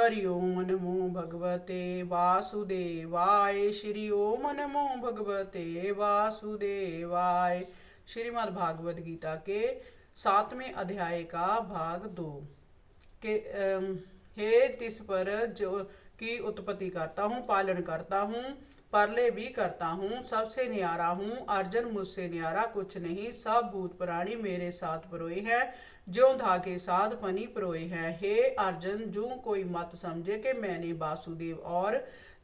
हरि ओम नमो भगवते वासुदेवाय। श्री ओम नमो भगवते वासुदेवाय। श्रीमद् भागवत गीता के 7वें अध्याय का भाग 2 के हे तिस पर जो की उत्पत्ति करता हूँ, पालन करता हूँ, परले भी करता हूँ, सबसे न्यारा हूँ। अर्जुन मुझसे न्यारा कुछ नहीं, सब भूत प्राणी मेरे साथ परोए हैं, ज्यों धागे साथ पनी परोए हैं। हे अर्जुन, जो कोई मत समझे कि मैंने वासुदेव और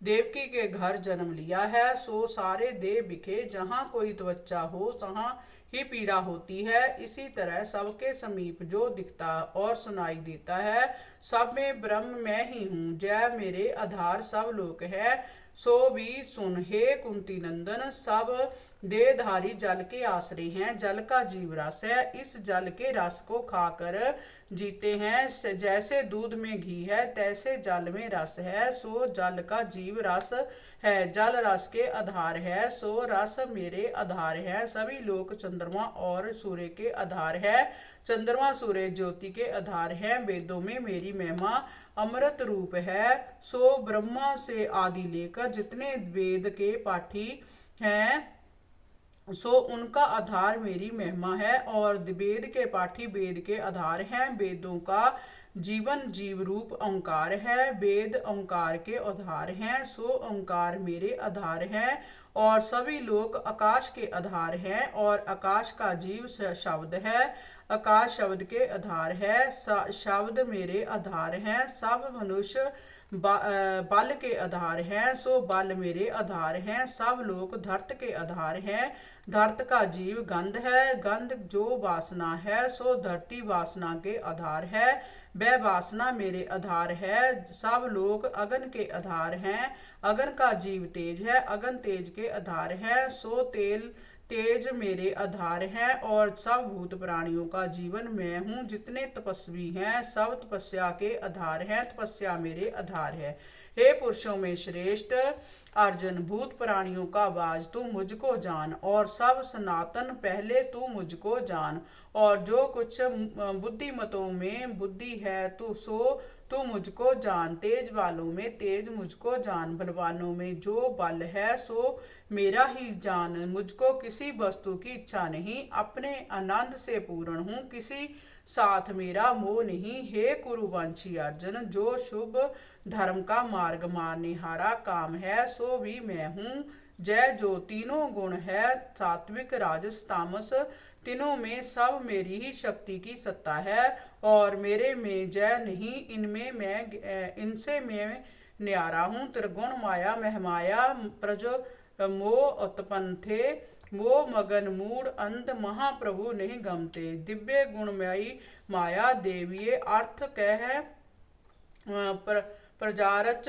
देवकी के घर जन्म लिया है, सो सारे देव बिखे। जहाँ कोई त्वचा हो तहाँ ही पीड़ा होती है। इसी तरह सबके समीप जो दिखता और सुनाई देता है, सब में ब्रह्म मैं ही हूँ। जय मेरे आधार सब लोक है, सो भी सुन। हे कुंती नंदन, सब देहधारी जल के आश्रय हैं, जल का जीव रस है। इस जल के रस को खाकर जीते हैं। जैसे दूध में घी है, तैसे जल में रस है, सो जल का जीव रस है। जल रस के आधार है, सो रस मेरे आधार है। सभी लोग चंद्रमा और सूर्य के आधार है, चंद्रमा सूर्य ज्योति के आधार है। वेदों में मेरी महिमा अमृत रूप है, सो ब्रह्मा से आदि लेकर जितने वेद के पाठी हैं, सो उनका आधार मेरी महिमा है। और वेद के पाठी वेद के आधार हैं। वेदों का जीवन जीव रूप ओंकार है, वेद ओंकार के आधार हैं, सो ओंकार मेरे आधार हैं। और सभी लोग आकाश के आधार हैं, और आकाश का जीव शब्द है, आकाश शब्द के आधार है, शब्द मेरे आधार हैं। सब मनुष्य बल के आधार हैं, सो बल मेरे आधार हैं। सब लोग धर्त के आधार हैं, धर्त का जीव गंध है, गंध जो वासना है, सो धरती वासना के आधार है, वह वासना मेरे आधार है। सब लोग अगन के आधार हैं, अगन का जीव तेज है, अगन तेज के आधार है, सो तेज मेरे आधार है। और सब भूत प्राणियों का जीवन मैं हूँ। जितने तपस्वी हैं, सब तपस्या के आधार हैं, तपस्या मेरे आधार है। हे पुरुषों में श्रेष्ठ अर्जुन, भूत प्राणियों का बाज तू मुझको जान, और सब सनातन पहले तू मुझको जान। और जो कुछ बुद्धिमतों में बुद्धि है तू मुझको जान। तेज वालों में तेज मुझको जान, बलवानों में जो बल है सो मेरा ही जान। मुझको किसी वस्तु की इच्छा नहीं, अपने आनंद से पूर्ण हूँ, किसी साथ मेरा मोह नहीं। हे कुरुवंशी अर्जुन, जो शुभ धर्म का मार्ग मारनेहारा काम है, सो भी मैं हूँ। जय जो तीनों गुण है, सात्विक राजस तामस, तीनों में सब मेरी ही शक्ति की सत्ता है। और मेरे में जय नहीं, इनसे मैं न्यारा हूँ। त्रिगुण माया महमाया प्रज मोह उत्पन्न थे, मोह मगन मूड अंध महाप्रभु नहीं गमते। दिव्य गुणमयी माया देवीय अर्थ कह प्रजारच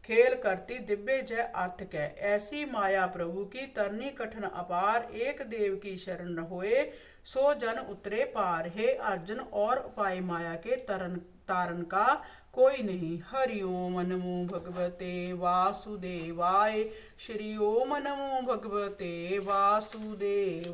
खेल करती, दिव्य जय अर्थ कह। ऐसी माया प्रभु की तरनी कठिन अपार, एक देव की शरण होए सो जन उतरे पार। हे अर्जुन, और उपाय माया के तारन का कोई नहीं। हरि ओम नमो भगवते वासुदेवाय। श्री ओम नमो भगवते वासुदेवाय।